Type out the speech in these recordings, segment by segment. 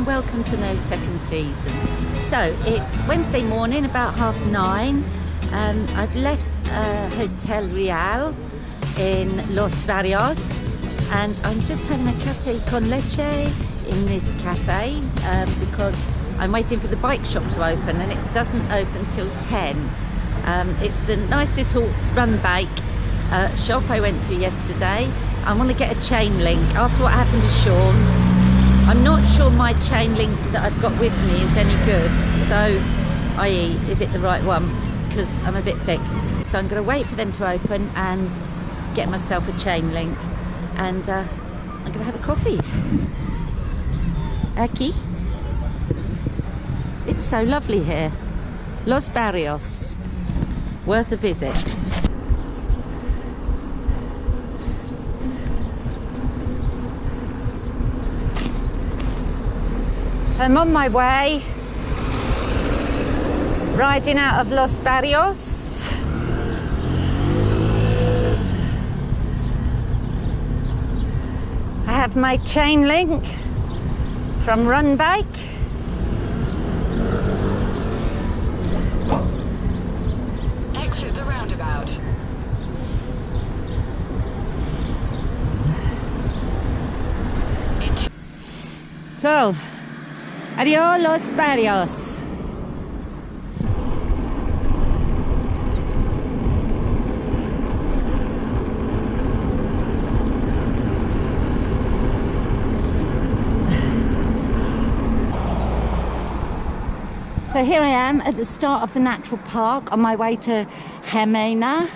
welcome to No Second Season. So it's Wednesday morning, about 9:30. I've left Hotel Real in Los Barrios and I'm just having a café con leche in this cafe because I'm waiting for the bike shop to open and it doesn't open till 10. It's the nice little run bike shop I went to yesterday. I want to get a chain link after what happened to Sharon. I'm not sure my chain link that I've got with me is any good, so i.e. is it the right one, because I'm a bit thick. So I'm going to wait for them to open and get myself a chain link, and I'm going to have a coffee. Aquí. It's so lovely here. Los Barrios, worth a visit. So I'm on my way, riding out of Los Barrios. I have my chain link from Run Bike. Exit the roundabout. So, adiós Los Barrios. So here I am at the start of the natural park on my way to Jimena.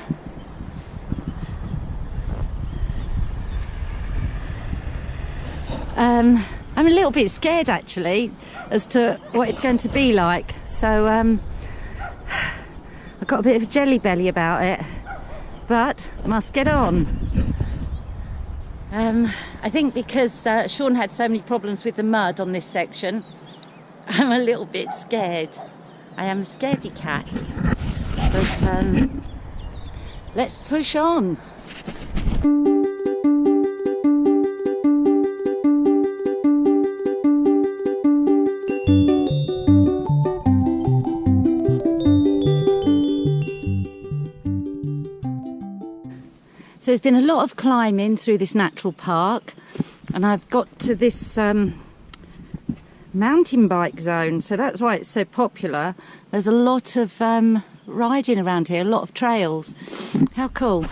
I'm a little bit scared actually as to what it's going to be like, so I've got a bit of a jelly belly about it, but must get on. I think because Sharon had so many problems with the mud on this section, I'm a little bit scared. I am a scaredy cat, but let's push on. So there's been a lot of climbing through this natural park, and I've got to this mountain bike zone, so that's why it's so popular. There's a lot of riding around here, a lot of trails. How cool.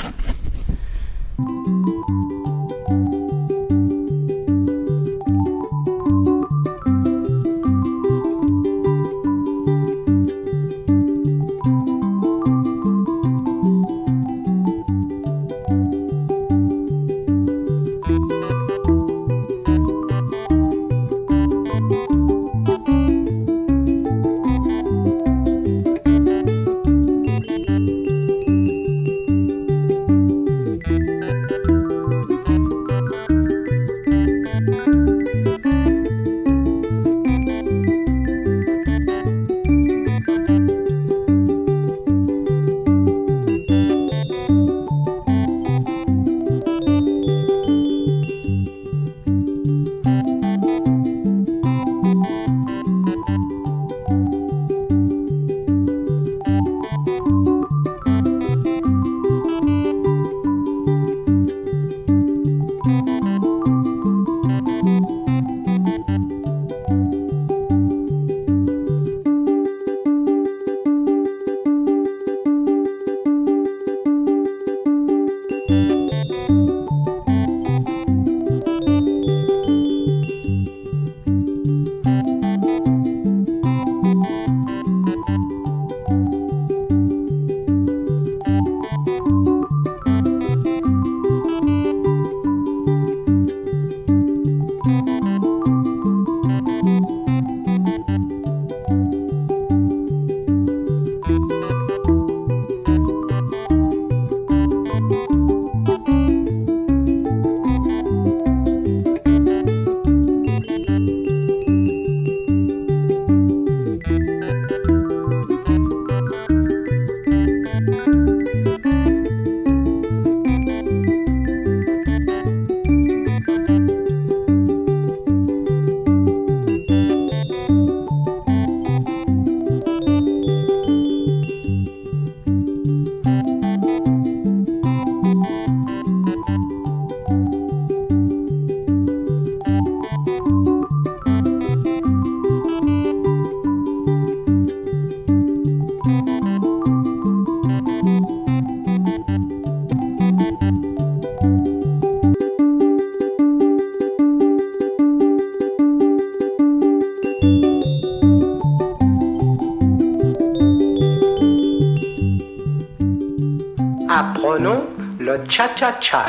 Lo cha-cha-cha.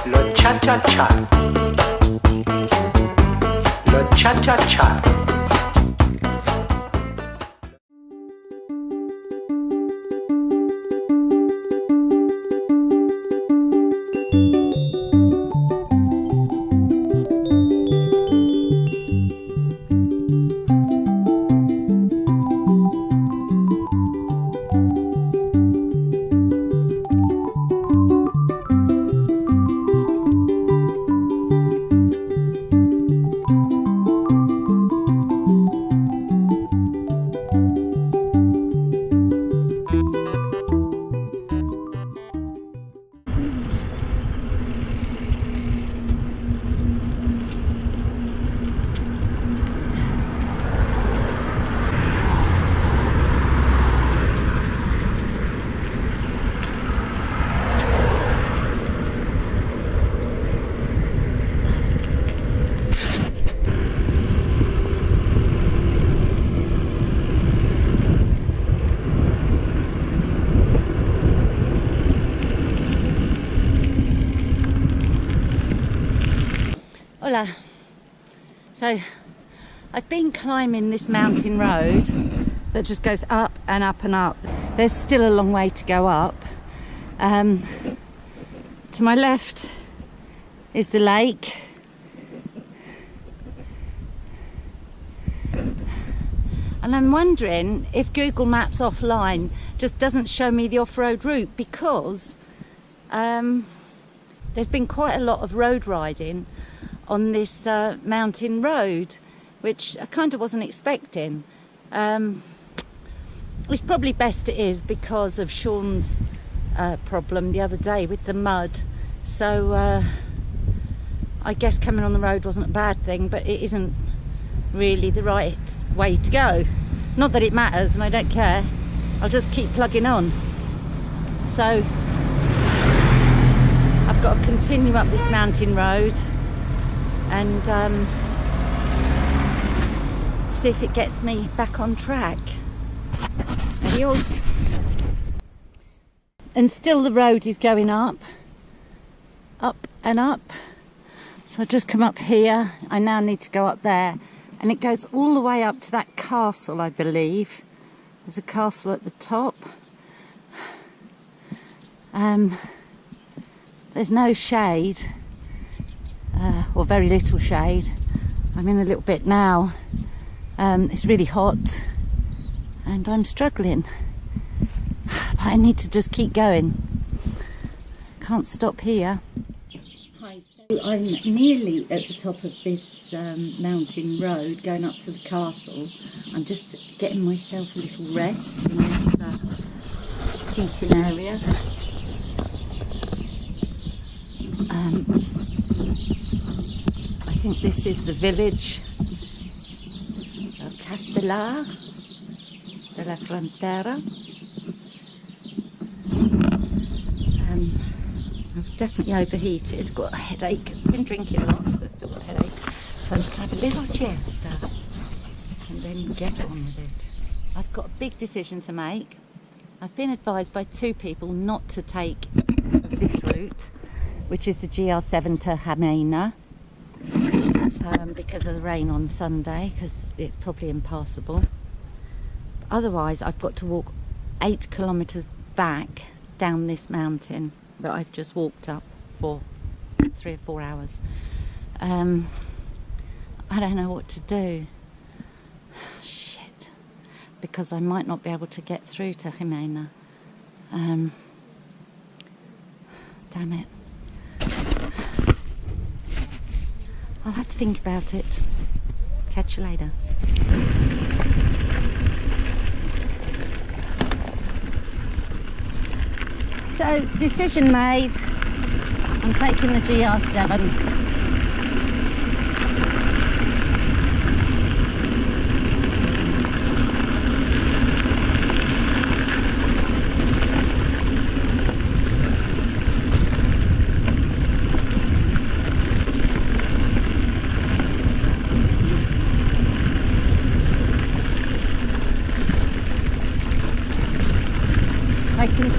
Lo cha-cha-cha. Lo cha-cha-cha. Hola. So I've been climbing this mountain road that just goes up and up and up. There's still a long way to go up. To my left is the lake. And I'm wondering if Google Maps offline just doesn't show me the off-road route, because there's been quite a lot of road riding on this mountain road, which I kind of wasn't expecting. It's probably best it is because of Sean's problem the other day with the mud. So I guess coming on the road wasn't a bad thing, but it isn't really the right way to go. Not that it matters, and I don't care. I'll just keep plugging on. So I've got to continue up this mountain road and see if it gets me back on track. Adios. And still the road is going up and up. So I just come up here. I now need to go up there, and it goes all the way up to that castle, I believe. There's a castle at the top. There's no shade, or very little shade. I'm in a little bit now. It's really hot and I'm struggling, but I need to just keep going. Can't stop here. Hi, so I'm nearly at the top of this mountain road going up to the castle. I'm just getting myself a little rest in this seating area. I think this is the village of Castellar de la Frontera. I've definitely overheated, got a headache. I've been drinking a lot, but I've still got a headache. So I'm just going to have a little siesta and then get on with it. I've got a big decision to make. I've been advised by two people not to take this route, which is the GR7 to Jimena, because of the rain on Sunday, because it's probably impassable. Otherwise, I've got to walk 8 kilometres back down this mountain that I've just walked up for 3 or 4 hours. I don't know what to do. Shit. Because I might not be able to get through to Jimena. Damn it. I'll have to think about it. Catch you later. So, decision made. I'm taking the GR7.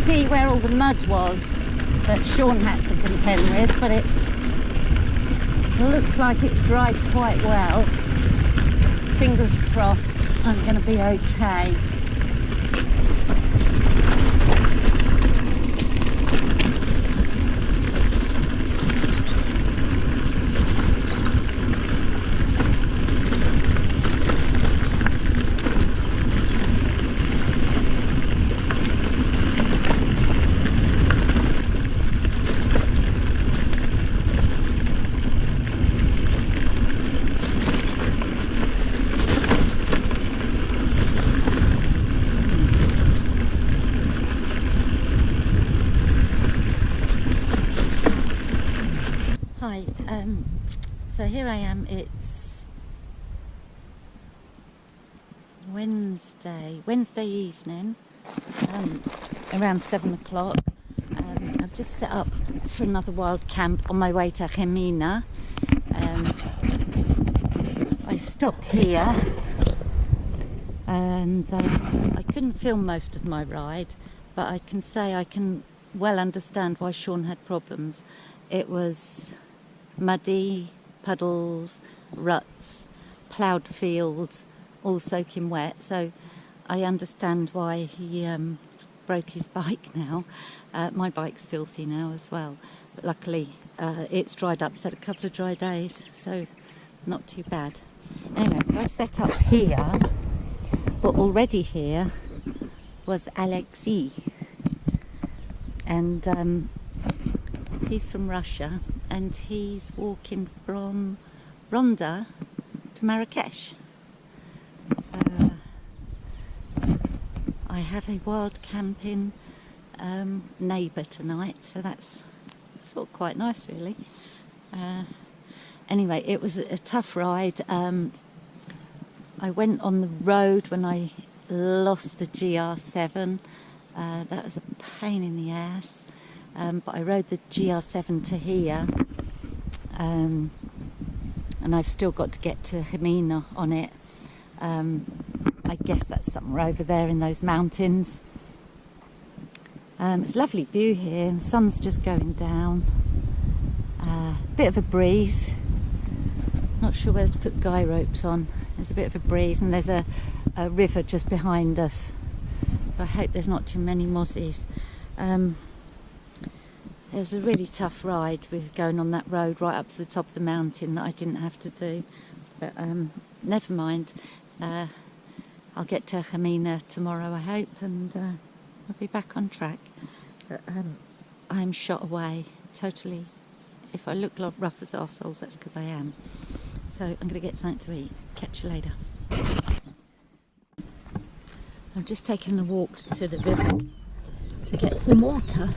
see where all the mud was that Sean had to contend with, but it looks like it's dried quite well. Fingers crossed I'm going to be okay. Hi, so here I am. It's Wednesday evening, around 7 o'clock. I've just set up for another wild camp on my way to Jimena. I stopped here and I couldn't film most of my ride, but I can say I can well understand why Sean had problems. It was muddy, puddles, ruts, ploughed fields, all soaking wet, so I understand why he broke his bike now. My bike's filthy now as well, but luckily it's dried up. It's had a couple of dry days, so not too bad. Anyway, so I've set up here, but already here was Alexei, and he's from Russia, and he's walking from Ronda to Marrakesh. So I have a wild camping neighbour tonight, so that's sort of quite nice, really. Anyway, it was a tough ride. I went on the road when I lost the GR7. That was a pain in the ass. But I rode the GR7 to here, and I've still got to get to Jimena on it. I guess that's somewhere over there in those mountains. It's a lovely view here, and the sun's just going down. Bit of a breeze. Not sure whether to put guy ropes on. There's a bit of a breeze, and there's a river just behind us. So I hope there's not too many mozzies. It was a really tough ride with going on that road right up to the top of the mountain that I didn't have to do. But never mind. I'll get to Jimena tomorrow, I hope, and I'll be back on track. But I'm shot away, totally. If I look rough as arseholes, that's because I am. So I'm going to get something to eat. Catch you later. I'm just taking a walk to the river to get some water.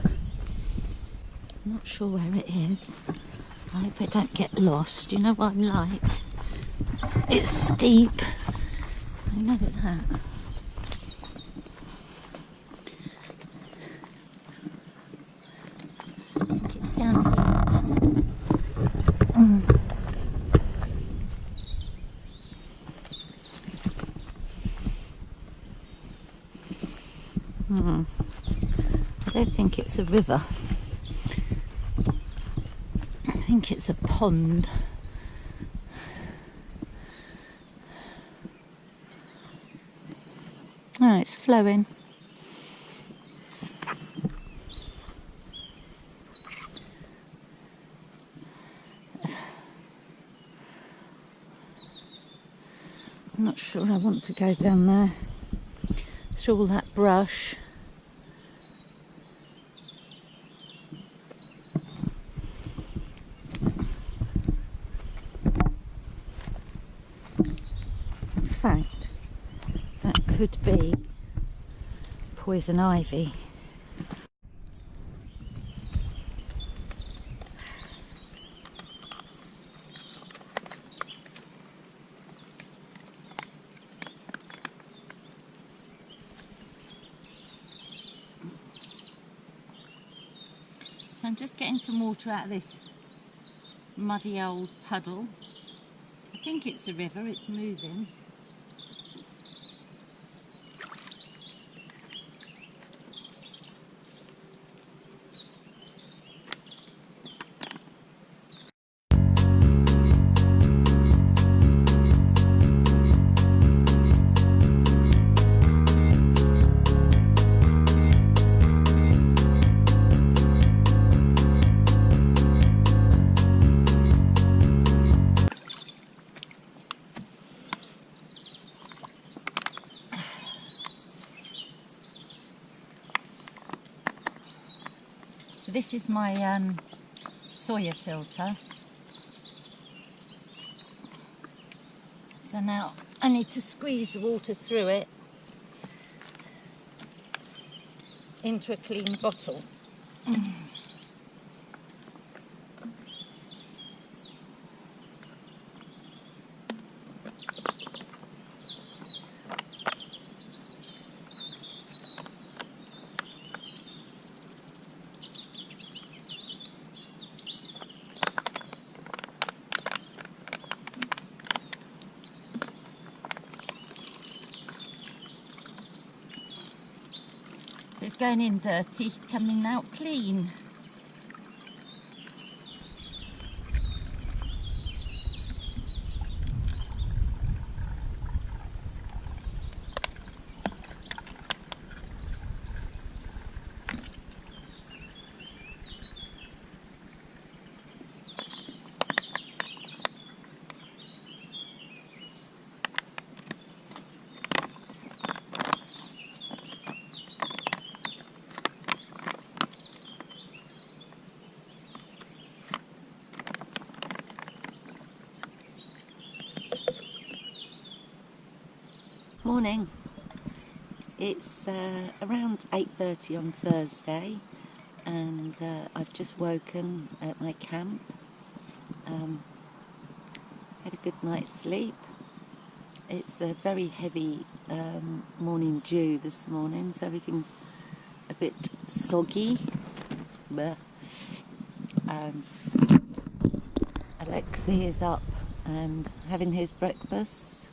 I'm not sure where it is. I hope I don't get lost. You know what I'm like. It's steep. I know that. I think it's down here. I don't think it's a river. I think it's a pond. Oh, it's flowing. I'm not sure I want to go down there. Through all that brush. In fact, that could be poison ivy. So I'm just getting some water out of this muddy old puddle. I think it's a river, it's moving. this is my soya filter. So now I need to squeeze the water through it into a clean bottle. So it's going in dirty, coming out clean. Morning. It's around 8:30 on Thursday, and I've just woken at my camp. Had a good night's sleep. It's a very heavy morning dew this morning, so everything's a bit soggy. Alexi is up and having his breakfast.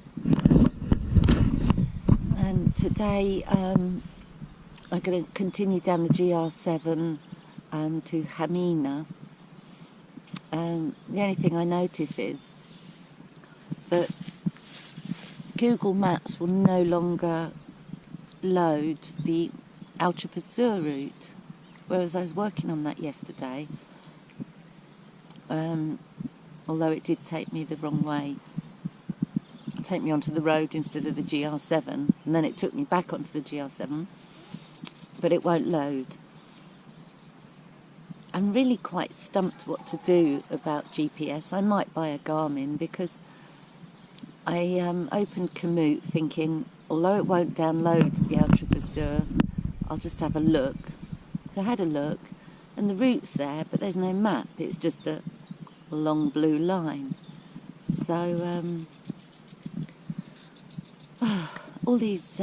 And today I'm going to continue down the GR7 to Jimena. The only thing I notice is that Google Maps will no longer load the Altravesur route, whereas I was working on that yesterday, although it did take me the wrong way. Take me onto the road instead of the GR7, and then it took me back onto the GR7, but it won't load. I'm really quite stumped what to do about GPS. I might buy a Garmin, because I opened Komoot thinking, although it won't download the Altravesur, I'll just have a look. So I had a look, and the route's there, but there's no map. It's just a long blue line. So all these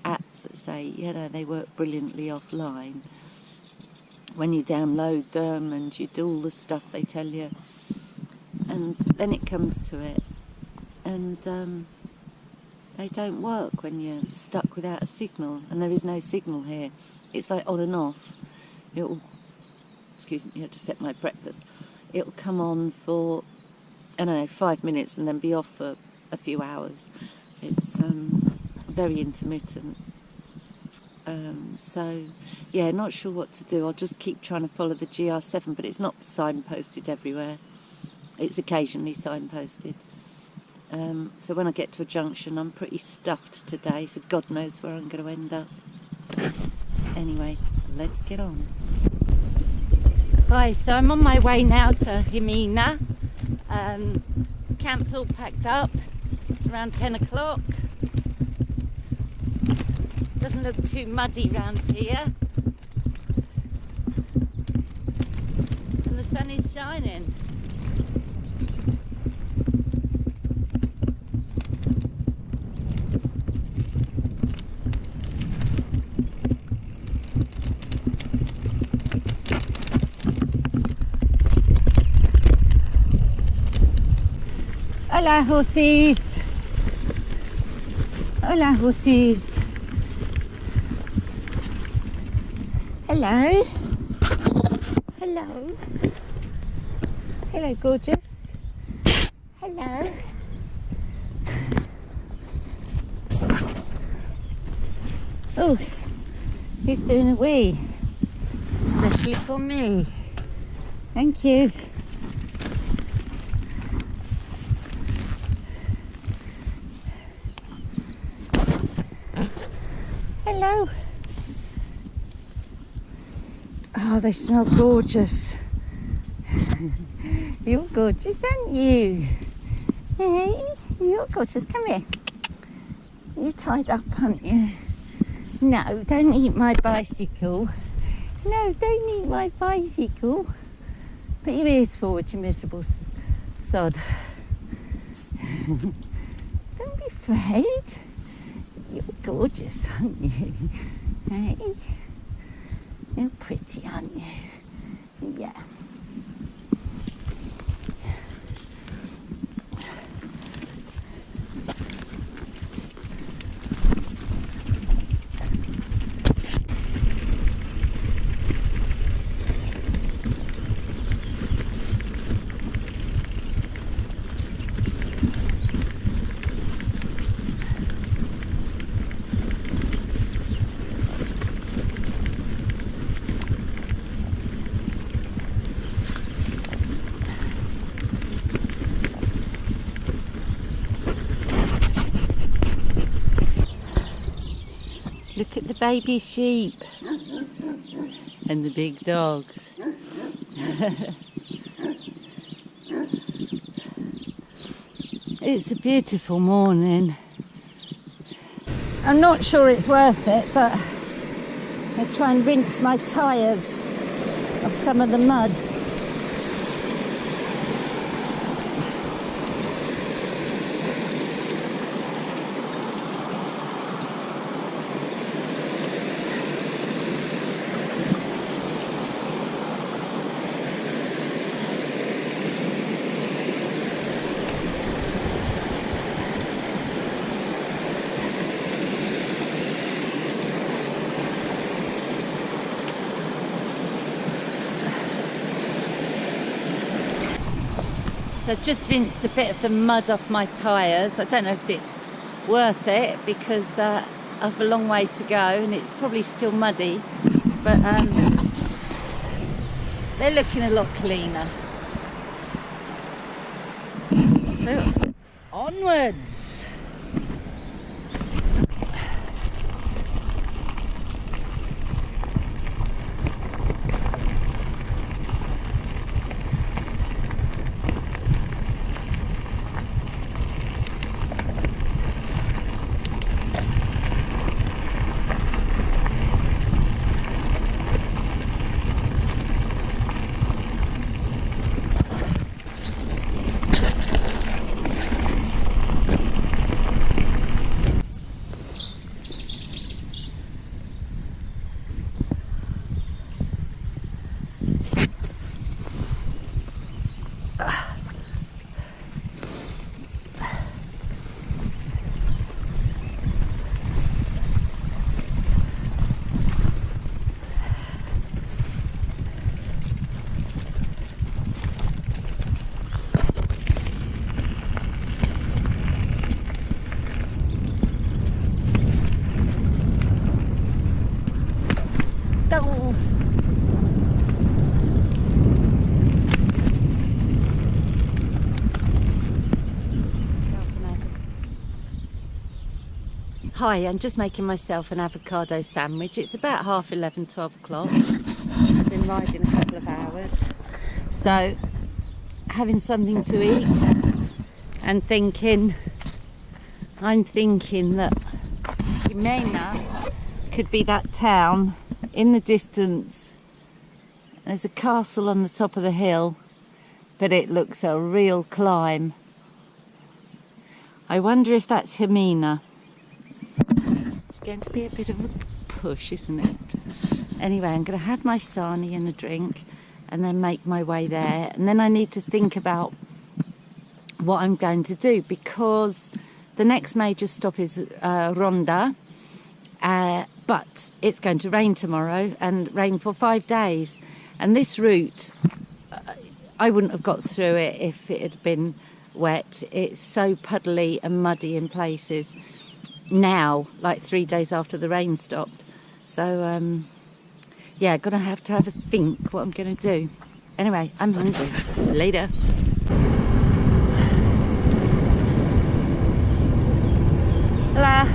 apps that say, you know, they work brilliantly offline, when you download them and you do all the stuff they tell you, and then it comes to it, and they don't work when you're stuck without a signal, and there is no signal here. It's like on and off. It'll, excuse me, I just set my breakfast. It'll come on for, I don't know, 5 minutes and then be off for a few hours. It's very intermittent. So yeah, not sure what to do. I'll just keep trying to follow the GR7, but it's not signposted everywhere. It's occasionally signposted. So when I get to a junction, I'm pretty stuffed today, so God knows where I'm going to end up. Anyway, let's get on. Right, so I'm on my way now to Jimena. Camp's all packed up. It's around 10 o'clock. Doesn't look too muddy round here. And the sun is shining. Hola, horses. Hola, horses. Hello. Hello. Hello, gorgeous. Hello. Oh, he's doing a wee, especially for me. Thank you. Hello. Oh, they smell gorgeous. You're gorgeous, aren't you? Hey, you're gorgeous. Come here. You're tied up, aren't you? No, don't eat my bicycle. No, don't eat my bicycle. Put your ears forward, you miserable sod. Don't be afraid. You're gorgeous, aren't you? Hey? You're pretty, aren't you? Yeah. Look at the baby sheep and the big dogs. It's a beautiful morning. I'm not sure it's worth it, but I'll try and rinse my tyres of some of the mud. So I've just rinsed a bit of the mud off my tyres. I don't know if it's worth it because I've a long way to go and it's probably still muddy, but they're looking a lot cleaner. So onwards. Hi, I'm just making myself an avocado sandwich. It's about 11:30, 12 o'clock. Been riding a couple of hours. So, having something to eat and I'm thinking that Jimena could be that town in the distance. There's a castle on the top of the hill, but it looks a real climb. I wonder if that's Jimena. It's going to be a bit of a push, isn't it? Anyway, I'm going to have my sarnie and a drink and then make my way there. And then I need to think about what I'm going to do, because the next major stop is Ronda, but it's going to rain tomorrow and rain for 5 days. And this route, I wouldn't have got through it if it had been wet. It's so puddly and muddy in places now, like 3 days after the rain stopped. So yeah, gonna have to have a think what I'm gonna do. Anyway, I'm hungry. Later. Hola.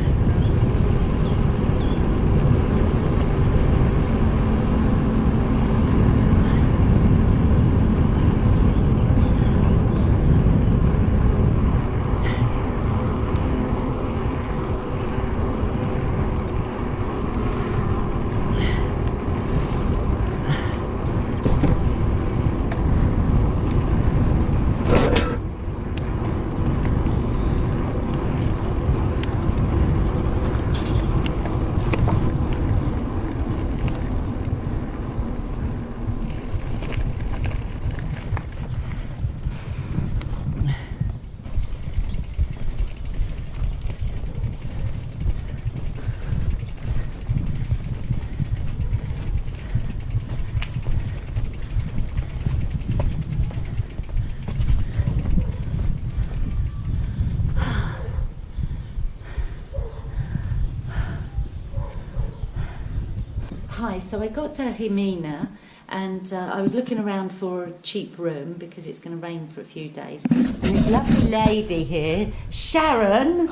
Hi, so I got to Jimena and I was looking around for a cheap room because it's going to rain for a few days. And this lovely lady here, Sharon,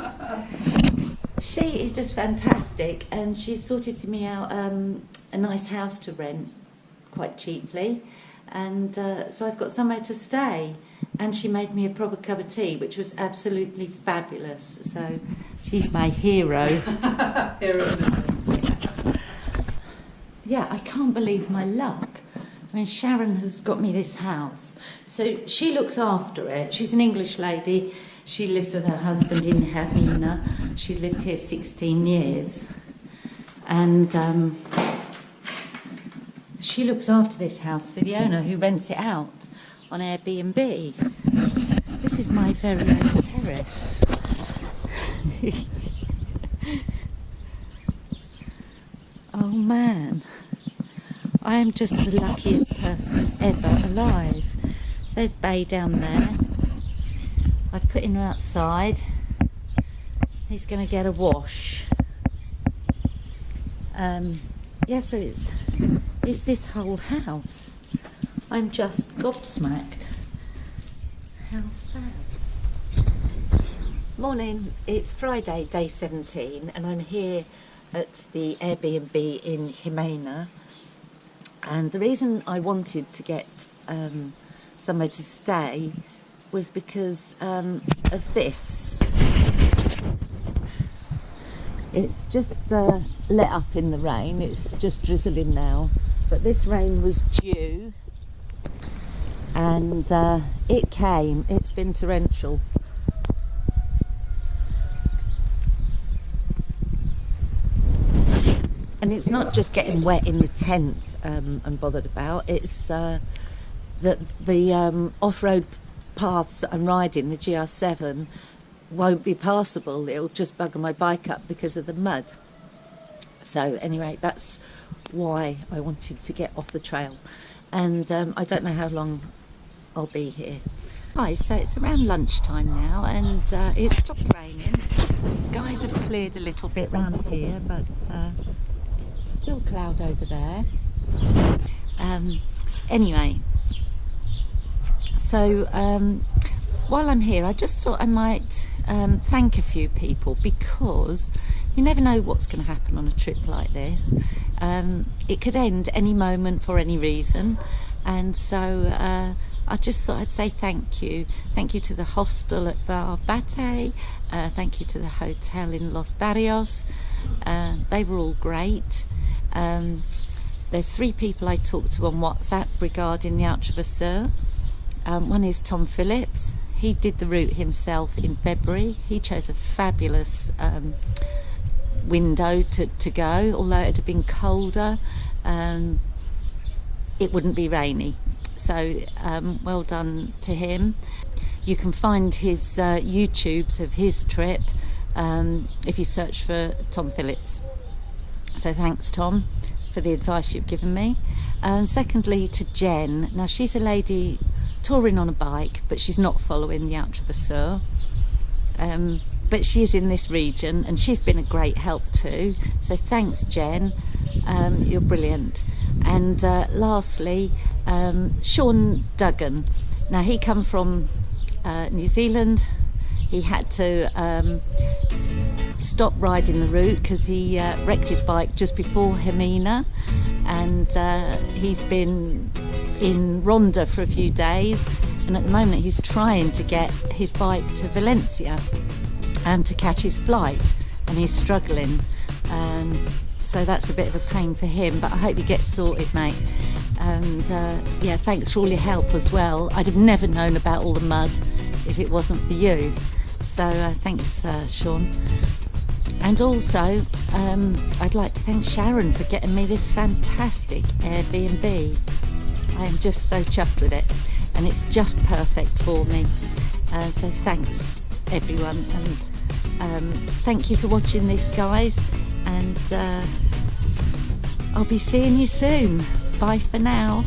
she is just fantastic, and she sorted me out a nice house to rent quite cheaply, and so I've got somewhere to stay. And she made me a proper cup of tea, which was absolutely fabulous. So she's my hero. Yeah, I can't believe my luck. I mean, Sharon has got me this house. So she looks after it. She's an English lady. She lives with her husband in Jimena. She's lived here 16 years. And she looks after this house for the owner, who rents it out on Airbnb. This is my very own terrace. Oh man, I am just the luckiest person ever alive. There's Bay down there. I've put him outside. He's going to get a wash. Yeah, so it's this whole house. I'm just gobsmacked. How fab. Morning, it's Friday, day 17, and I'm here at the Airbnb in Jimena. And the reason I wanted to get somewhere to stay was because of this. It's just let up in the rain, it's just drizzling now, but this rain was due. And it came. It's been torrential. And it's not just getting wet in the tent I'm bothered about. It's that the off-road paths that I'm riding, the GR7, won't be passable. It'll just bugger my bike up because of the mud. So anyway, that's why I wanted to get off the trail. And I don't know how long I'll be here. Hi, so it's around lunchtime now, and it's stopped raining. The skies have cleared a little bit round here, but still cloud over there. Anyway, so while I'm here, I just thought I might thank a few people, because you never know what's going to happen on a trip like this. It could end any moment for any reason, and so I just thought I'd say thank you. Thank you to the hostel at Barbate. Thank you to the hotel in Los Barrios. They were all great. There's 3 people I talked to on WhatsApp regarding the Altravesur. One is Tom Phillips. He did the route himself in February. He chose a fabulous window to go, although it had been colder. It wouldn't be rainy. So well done to him. You can find his YouTubes of his trip if you search for Tom Phillips. So thanks, Tom, for the advice you've given me. Secondly, to Jen. Now, she's a lady touring on a bike, but she's not following the Altravesur. But she is in this region, and she's been a great help too. So thanks, Jen. You're brilliant. And lastly, Sean Duggan. Now, he come from New Zealand. He had to stop riding the route because he wrecked his bike just before Jimena, and he's been in Ronda for a few days, and at the moment he's trying to get his bike to Valencia to catch his flight, and he's struggling. So that's a bit of a pain for him, but I hope he gets sorted, mate. And yeah, thanks for all your help as well. I'd have never known about all the mud if it wasn't for you. So thanks, Sean. And also, I'd like to thank Sharon for getting me this fantastic Airbnb. I am just so chuffed with it, and it's just perfect for me. So thanks, everyone, and thank you for watching this, guys. And I'll be seeing you soon. Bye for now.